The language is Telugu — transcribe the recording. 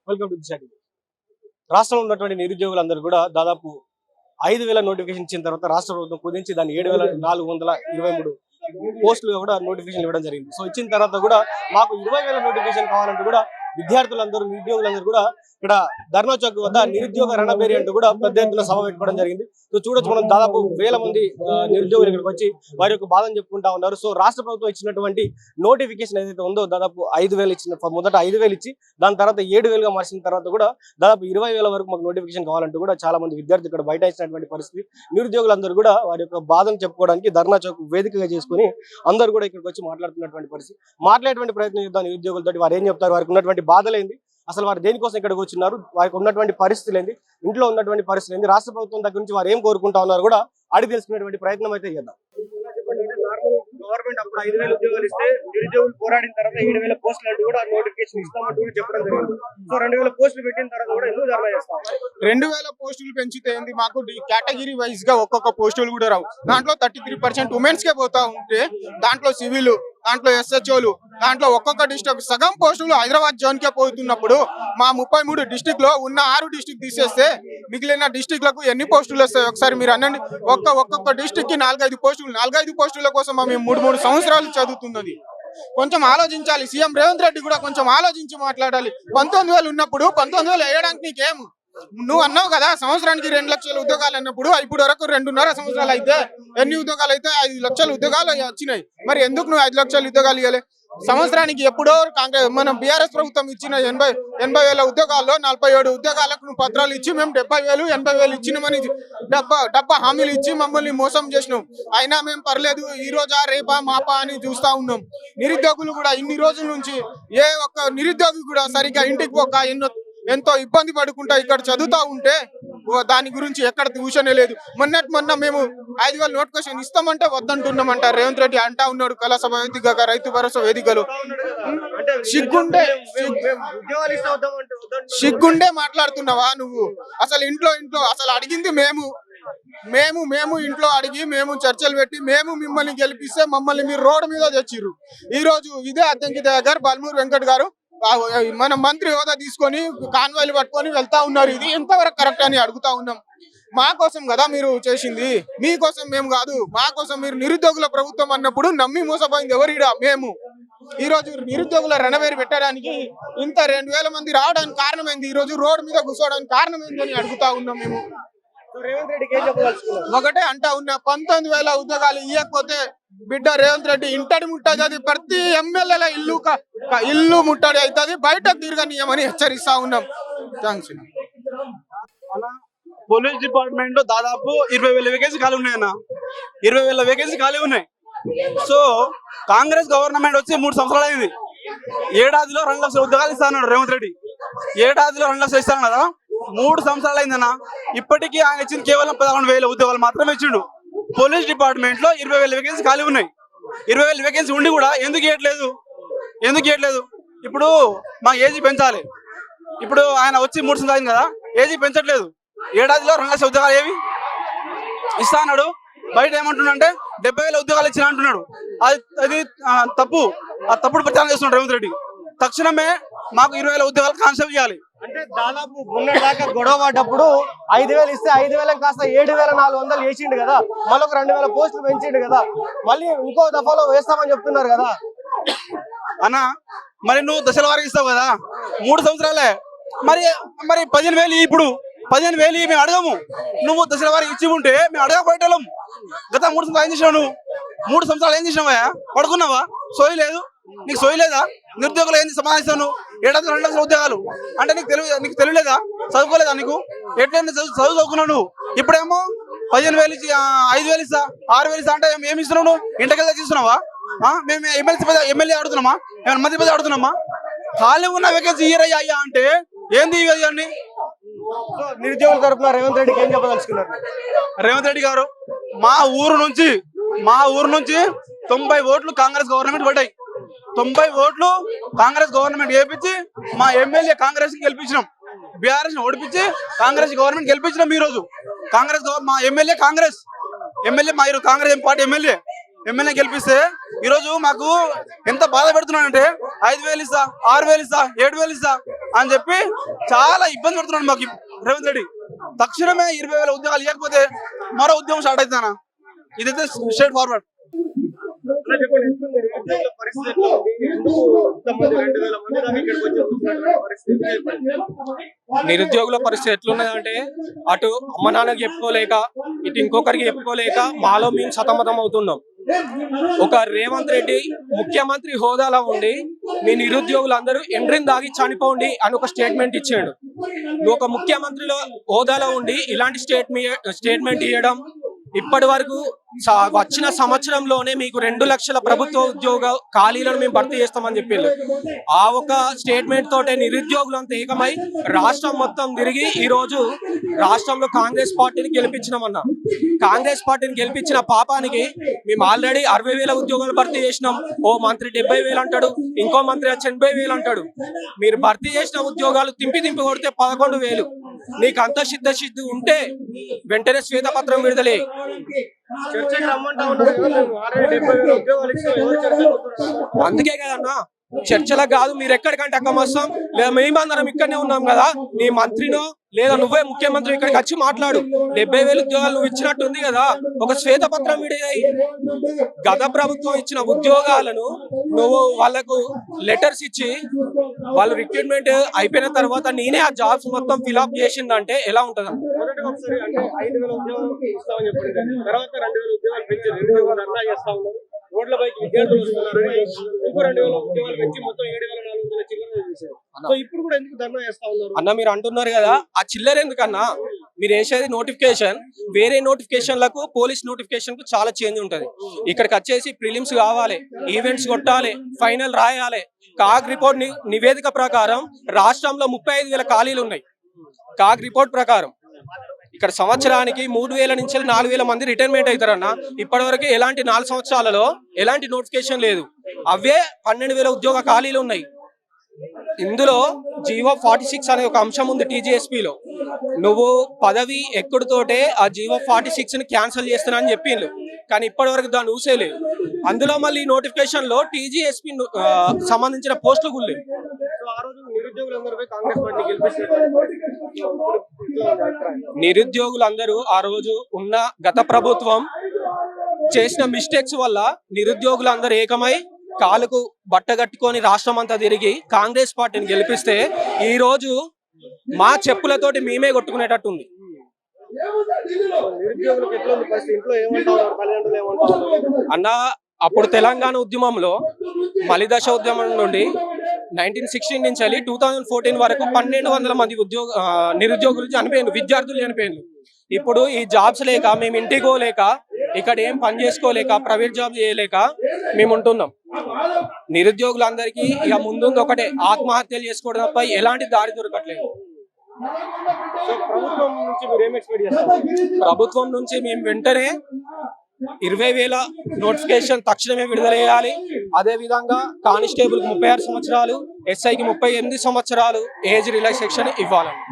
Welcome to Disha TV. రాష్ట్రంలో ఉన్నటువంటి నిరుద్యోగులందరూ కూడా దాదాపు 5,000 నోటిఫికేషన్ ఇచ్చిన తర్వాత రాష్ట్ర ప్రభుత్వం కుదించి దాన్ని 7,423 పోస్టులుగా కూడా నోటిఫికేషన్ ఇవ్వడం జరిగింది. సో ఇచ్చిన తర్వాత కూడా మాకు 20,000 నోటిఫికేషన్ కావాలంటూ కూడా విద్యార్థులందరూ నిరుద్యోగులందరూ కూడా ఇక్కడ ధర్నా చౌక్ వద్ద నిరుద్యోగ రణబేరి అంటూ కూడా పెద్ద ఎత్తున సభ పెట్టుకోవడం జరిగింది. సో చూడొచ్చు, మనం దాదాపు 1000 మంది నిరుద్యోగులు ఇక్కడికి వచ్చి వారి యొక్క బాధను చెప్పుకుంటా ఉన్నారు. సో రాష్ట్ర ప్రభుత్వం ఇచ్చినటువంటి నోటిఫికేషన్ ఏదైతే ఉందో దాదాపు 5,000 ఇచ్చిన, మొదట 5,000 ఇచ్చి దాని తర్వాత 7,000గా మార్చిన తర్వాత కూడా దాదాపు 20,000 వరకు మాకు నోటిఫికేషన్ కావాలంటూ కూడా చాలా మంది విద్యార్థులు ఇక్కడ బయట ఇచ్చినటువంటి పరిస్థితి. నిరుద్యోగులందరూ కూడా వారి యొక్క బాధను చెప్పుకోవడానికి ధర్నా చౌక్ వేదికగా చేసుకుని అందరూ కూడా ఇక్కడికి వచ్చి మాట్లాడుతున్నటువంటి పరిస్థితి. మాట్లాడేటువంటి ప్రయత్నం చేద్దాం నిరుద్యోగులతో. వారు ఏం చెప్తారు, వారికి ఉన్నటువంటి బాధలేంది, అసలు వారు దేనికోసం ఇక్కడికి వచ్చినారు, వారికి ఉన్నటువంటి పరిస్థితులు ఏంది, ఇంట్లో ఉన్నటువంటి పరిస్థితులు ఏంది, రాష్ట్ర ప్రభుత్వం దగ్గర నుంచి వారు ఏం కోరుకుంటా ఉన్నారు కూడా అడిగి తెలుసుకునేటువంటి ప్రయత్నం అయితే చేద్దాం. గవర్నమెంట్ అప్పుడు 5,000 ఉద్యోగాలు ఇస్తే నిరుద్యోగులు పోరాడిన తర్వాత 7,000 పోస్టులు అంటూ కూడా నోటిఫికేషన్ ఇస్తామంటూ కూడా చెప్పడం జరిగింది. సో 2,000 పోస్టులు పెట్టిన తర్వాత కూడా ఎందుకు ధర్నా చేస్తాం? 2,000 పోస్టులు పెంచితే ఏంది, మాకు కేటగిరీ వైజ్ గా ఒక్కొక్క పోస్టులు కూడా రావు. దాంట్లో 33% ఉమెన్స్ కే పోతా ఉంటే దాంట్లో సివిల్, దాంట్లో ఎస్హెచ్ఓలు, దాంట్లో ఒక్కొక్క డిస్ట్రిక్ట్ సగం పోస్టులు హైదరాబాద్ జోన్ కే పోతున్నప్పుడు మా 33 డిస్ట్రిక్ట్ లో ఉన్న 6 డిస్ట్రిక్ట్ తీసేస్తే మిగిలిన డిస్ట్రిక్ట్లకు ఎన్ని పోస్టులు వస్తాయి ఒకసారి మీరు అనండి. ఒక్కొక్క డిస్ట్రిక్ట్ కి 4-5 పోస్టులు. 4-5 పోస్టుల కోసం మేము 3 సంవత్సరాలు చదువుతున్నది. కొంచెం ఆలోచించాలి. సీఎం రేవంత్ రెడ్డి కూడా కొంచెం ఆలోచించి మాట్లాడాలి. 19,000 ఉన్నప్పుడు 19,000 వేయడానికి నీకేం, నువ్వు అన్నావు కదా సంవత్సరానికి 2 లక్షల ఉద్యోగాలు అన్నప్పుడు, ఇప్పుడు వరకు 2.5 సంవత్సరాలు అయితే ఎన్ని ఉద్యోగాలు అయితే 5 లక్షల ఉద్యోగాలు వచ్చినాయి. మరి ఎందుకు నువ్వు 5 లక్షల ఉద్యోగాలు ఇవ్వలే? సంవత్సరానికి ఎప్పుడో కాంగ్రెస్ మనం బీఆర్ఎస్ ప్రభుత్వం ఇచ్చిన 80,000 ఉద్యోగాల్లో 47 ఉద్యోగాలకు నువ్వు పత్రాలు ఇచ్చి మేము 70,000 80,000 ఇచ్చినామని డబ్బా హామీలు ఇచ్చి మమ్మల్ని మోసం చేసినాం. అయినా మేము పర్లేదు, ఈ రోజా రేపా మాపా అని చూస్తా ఉన్నాం. నిరుద్యోగులు కూడా ఇన్ని రోజుల నుంచి ఏ ఒక్క నిరుద్యోగి కూడా సరిగ్గా ఇంటికి పోక ఎంతో ఇబ్బంది పడుకుంటా ఇక్కడ చదువుతా ఉంటే దాని గురించి ఎక్కడ దూషణే లేదు. మొన్న మేము 5,000 నోటిఫికేషన్ ఇస్తామంటే వద్దంటున్నామంట రేవంత్ రెడ్డి అంటా ఉన్నాడు కళాసభ వేదికగా, రైతు భరోసా వేదికలు. సిగ్గుండే మాట్లాడుతున్నావా నువ్వు? అసలు ఇంట్లో అసలు అడిగింది మేము ఇంట్లో అడిగి మేము చర్చలు పెట్టి మేము మిమ్మల్ని గెలిపిస్తే మమ్మల్ని మీరు రోడ్డు మీద తెచ్చిర్రు. ఈ రోజు ఇదే అద్దంకి దగ్గర బల్మూరు వెంకట్ గారు మన మంత్రి హోదా తీసుకొని కాన్వాయ్లు పట్టుకొని వెళ్తా ఉన్నారు. ఇది ఎంతవరకు కరెక్ట్ అని అడుగుతా ఉన్నాం. మా కోసం కదా మీరు చేసింది, మీకోసం మేము కాదు. మా కోసం మీరు నిరుద్యోగుల ప్రభుత్వం అన్నప్పుడు నమ్మి మోసపోయింది ఎవరిడా? మేము. ఈ రోజు నిరుద్యోగుల రణవేరు పెట్టడానికి ఇంత 2,000 మంది రావడానికి కారణం ఏంది? ఈ రోజు రోడ్డు మీద కూర్చోవడానికి కారణం ఏంది అని అడుగుతా ఉన్నాం మేము. రేవంత్ రెడ్డికి ఏం చెప్పదలుచుకున్నారు? ఒకటే అంటా ఉన్నా, 19,000 ఉద్యోగాలు ఇవ్వకపోతే బిడ్డ రేవంత్ రెడ్డి ఇంటడి ముట్టది, ప్రతి ఎమ్మెల్యేల ఇల్లు ముట్టడి అవుతుంది, బయటకు తిరగనీయమని హెచ్చరిస్తా ఉన్నాం. థ్యాంక్స్. పోలీస్ డిపార్ట్మెంట్ లో దాదాపు 20,000 వేకెన్సీ ఖాళీ ఉన్నాయన్న. 20,000 వేకెన్సీ ఖాళీ ఉన్నాయి. సో కాంగ్రెస్ గవర్నమెంట్ వచ్చి 3 సంవత్సరాలు అయింది. ఏడాదిలో 2 లక్షల ఉద్యోగాలు ఇస్తాను రేవంత్ రెడ్డి. ఏడాదిలో 2 లక్షలు ఇస్తాను కదా, 3 సంవత్సరాలు అయిందన్న. ఇప్పటికీ ఆయన ఇచ్చింది కేవలం 11,000 ఉద్యోగాలు మాత్రమే ఇచ్చిండు. పోలీస్ డిపార్ట్మెంట్ లో 20,000 వేకెన్సీ ఖాళీ ఉన్నాయి. 20,000 వేకెన్సీ ఉండి కూడా ఎందుకు ఇవ్వట్లేదు? ఇప్పుడు మా ఏజీ పెంచాలి. ఇప్పుడు ఆయన వచ్చి 3 సంవత్సరాలు అయింది కదా, ఏజీ పెంచట్లేదు. ఏడాదిలో 2 లక్షల ఉద్యోగాలు ఏవి ఇస్తా అన్నాడు. బయట ఏమంటున్నాడంటే 70,000 ఉద్యోగాలు ఇచ్చిన అంటున్నాడు. అది తప్పు. ఆ తప్పుడు ప్రచారం చేస్తున్నాడు రేవంత్ రెడ్డి. తక్షణమే మాకు 20,000 ఉద్యోగాలు కాన్సెప్ట్ చేయాలి. అంటే దాదాపు మొన్నటిదాకా గొడవ పడ్డప్పుడు 5,000 ఇస్తే 5,000 కాస్త 7,400 వేసిండు కదా, మళ్ళీ ఒక 2,000 పోస్టులు పెంచిండు కదా, మళ్ళీ ఇంకో దఫాలో వేస్తామని చెప్తున్నారు కదా అన్న. మరి నువ్వు దశల వారికి ఇస్తావు కదా, 3 సంవత్సరాలే. మరి 15,000 ఇప్పుడు 15,000 మేము అడగము. నువ్వు దశల వారికి ఇచ్చి ఉంటే మేము అడగకపోయేటోళ్ళం. గత 3 సంవత్సరాలు ఏం చేసినావు నువ్వు? 3 సంవత్సరాలు ఏం చేసినావా? పడుకున్నావా? సోయి లేదు నీకు? సోయి లేదా? నిరుద్యోగులు ఏంది సమాధానం? ఏడాదిలో 2 లక్షల ఉద్యోగాలు అంటే నీకు తెలియలేదా? చదువుకోలేదా నీకు? ఎట్లయినా చదువుకున్నావు నువ్వు. ఇప్పుడేమో 15,000 ఇచ్చి 5,000 ఇస్తా 6,000 ఇస్తా అంటే ఏమి ఇస్తున్నావు నువ్వు? ఇంటికెళ్ళి తీసుకున్నావా? మేము ఎమ్మెల్యే ఆడుతున్నామా? ఏమైనా మంత్రి పదవి ఆడుతున్నామా? ఖాళీ ఉన్న వేకెన్సీ అయ్యా అంటే ఏంది ఇవన్నీ? నిరుద్యోగుల తరఫున రేవంత్ రెడ్డికి ఏం చెప్పదలుచుకున్నారు? రేవంత్ రెడ్డి గారు, మా ఊరు నుంచి 90 ఓట్లు కాంగ్రెస్ గవర్నమెంట్ పడ్డాయి. 90 ఓట్లు కాంగ్రెస్ గవర్నమెంట్ గెలిపించి మా ఎమ్మెల్యే కాంగ్రెస్ కి గెలిపించినాం. బీఆర్ఎస్ ఓడిపించి కాంగ్రెస్ గవర్నమెంట్ గెలిపించినాం. ఈ రోజు మా ఎమ్మెల్యే కాంగ్రెస్ పార్టీ ఎమ్మెల్యే గెలిపిస్తే ఈ రోజు మాకు ఎంత బాధ పెడుతున్నానంటే 5,000 ఇస్తా 6,000 ఇస్తా 7,000 ఇస్తా అని చెప్పి చాలా ఇబ్బంది పెడుతున్నాడు మాకు రేవంత్ రెడ్డి. తక్షణమే 20,000 ఉద్యోగాలు ఇవ్వకపోతే మరో ఉద్యమం స్టార్ట్ అవుతుందన్న. ఇదైతే స్ట్రైట్ ఫార్వర్డ్. నిరుద్యోగుల పరిస్థితి ఎట్లున్నదంటే అటు అమ్మ నాన్నకి చెప్పుకోలేక ఇటు ఇంకొకరికి చెప్పుకోలేక మాలో మేము సతమతం అవుతున్నాం. ఒక రేవంత్ రెడ్డి ముఖ్యమంత్రి హోదాలో ఉండి మీ నిరుద్యోగులందరూ ఎండ్రిని దాగి చనిపోండి అని ఒక స్టేట్మెంట్ ఇచ్చాడు. నువ్వు ఒక ముఖ్యమంత్రిలో హోదాలో ఉండి ఇలాంటి స్టేట్మెంట్ ఇవ్వడం ఇప్పటి వరకు వచ్చిన సంవత్సరంలోనే మీకు 2 లక్షల ప్రభుత్వ ఉద్యోగ ఖాళీలను మేము భర్తీ చేస్తామని చెప్పిండు. ఆ ఒక స్టేట్మెంట్ తోటే నిరుద్యోగులంతా ఏకమై రాష్ట్రం మొత్తం తిరిగి ఈ రోజు రాష్ట్రంలో కాంగ్రెస్ పార్టీని గెలిపించినామన్నా. కాంగ్రెస్ పార్టీని గెలిపించిన పాపానికి మేము ఆల్రెడీ 60,000 ఉద్యోగాలు భర్తీ చేసినాం. ఓ మంత్రి 70,000 అంటాడు, ఇంకో మంత్రి 80,000 అంటాడు. మీరు భర్తీ చేసిన ఉద్యోగాలు తింపి కొడితే 11,000. నీకు అంత సిద్ధ ఉంటే వెంటనే శ్వేతపత్రం విడుదలే. అందుకే కదన్నా చర్చలకు కాదు, మీరు ఎక్కడికంటే అక్కడ వస్తాం లేదా మేమందరం ఇక్కడనే ఉన్నాం కదా, నీ మంత్రినో లేదా నువ్వే ముఖ్యమంత్రి ఇక్కడికి వచ్చి మాట్లాడు. 70,000 ఉద్యోగాలు నువ్వు ఇచ్చినట్టుంది కదా, ఒక శ్వేతపత్రం విడుదలై గత ప్రభుత్వం ఇచ్చిన ఉద్యోగాలను నువ్వు వాళ్ళకు లెటర్స్ ఇచ్చి వాళ్ళు రిక్రూట్మెంట్ అయిపోయిన తర్వాత నేనే ఆ జాబ్స్ మొత్తం ఫిల్అప్ చేసిందంటే ఎలా ఉంటది? రోడ్ల పైకి విద్యార్థులు వస్తున్నారు, ఇంకో 2,000 ఉద్యోగాలు పెంచి మొత్తం 7,400 చిల్లర చేశారు. సో ఇప్పుడు కూడా ఎందుకు ధర్నా చేస్తా ఉన్నారు అన్న? మీరు అంటున్నారు కదా ఆ చిల్లర ఎందుకన్నా, మీరు వేసేది నోటిఫికేషన్ వేరే నోటిఫికేషన్లకు పోలీస్ నోటిఫికేషన్ కు చాలా చేంజ్ ఉంటది. ఇక్కడికి వచ్చేసి ప్రిలిమ్స్ కావాలి, ఈవెంట్స్ కొట్టాలి, ఫైనల్ రాయాలి. కాగ్ రిపోర్ట్ నివేదిక ప్రకారం రాష్ట్రంలో 35,000 ఖాళీలు ఉన్నాయి. కాగ్ రిపోర్ట్ ప్రకారం ఇక్కడ సంవత్సరానికి 3,000 నుంచి 4,000 మంది రిటైర్మెంట్ అవుతారన్న. ఇప్పటి వరకు ఎలాంటి 4 సంవత్సరాలలో ఎలాంటి నోటిఫికేషన్ లేదు. అవే 12,000 ఉద్యోగ ఖాళీలు ఉన్నాయి. ఇందులో జీవో 46 అనే ఒక అంశం ఉంది టీజీఎస్పీలో. నువ్వు పదవి ఎక్కుడుతోటే ఆ జీవో 46 ని క్యాన్సిల్ చేస్తున్నా అని చెప్పిండ్రు, కానీ ఇప్పటి వరకు దాన్ని ఊసేలేదు. అందులో మళ్ళీ నోటిఫికేషన్ లో టీజీఎస్పీ సంబంధించిన పోస్టులు కూడా లేవు. నిరుద్యోగులందరూ ఆ రోజు ఉన్న గత ప్రభుత్వం చేసిన మిస్టేక్స్ వల్ల నిరుద్యోగులందరూ ఏకమై కాలుకు బట్ట కట్టుకొని రాష్ట్రం అంతా తిరిగి కాంగ్రెస్ పార్టీని గెలిపిస్తే ఈ రోజు మా చెప్పులతోటి మేమే కొట్టుకునేటట్టుంది. అన్న అప్పుడు తెలంగాణ ఉద్యమంలో మలిదశ ఉద్యమం నుండి 1916 నుంచి 2014 వరకు 1,200 మంది నిరుద్యోగులు చనిపోయారు, విద్యార్థులు చనిపోయారు. ఇప్పుడు ఈ జాబ్స్ లేక మేము ఇంటికి పోలేక ఇక్కడ ఏం పని చేసుకోలేక ప్రైవేట్ జాబ్ చేయలేక మేము ఉంటున్నాం. నిరుద్యోగులందరికీ ఇక ముందుంది ఒకటే, ఆత్మహత్యలు చేసుకోవడం తప్ప ఎలాంటి దారి దొరకట్లేదు. ప్రభుత్వం నుంచి మేము వెంటనే 20,000 నోటిఫికేషన్ తక్షణమే విడుదల చేయాలి. అదే విధంగా కానిస్టేబుల్ కి 36 సంవత్సరాలు, ఎస్ఐకి 38 సంవత్సరాలు ఏజ్ రిలాక్సేషన్ ఇవ్వాలని.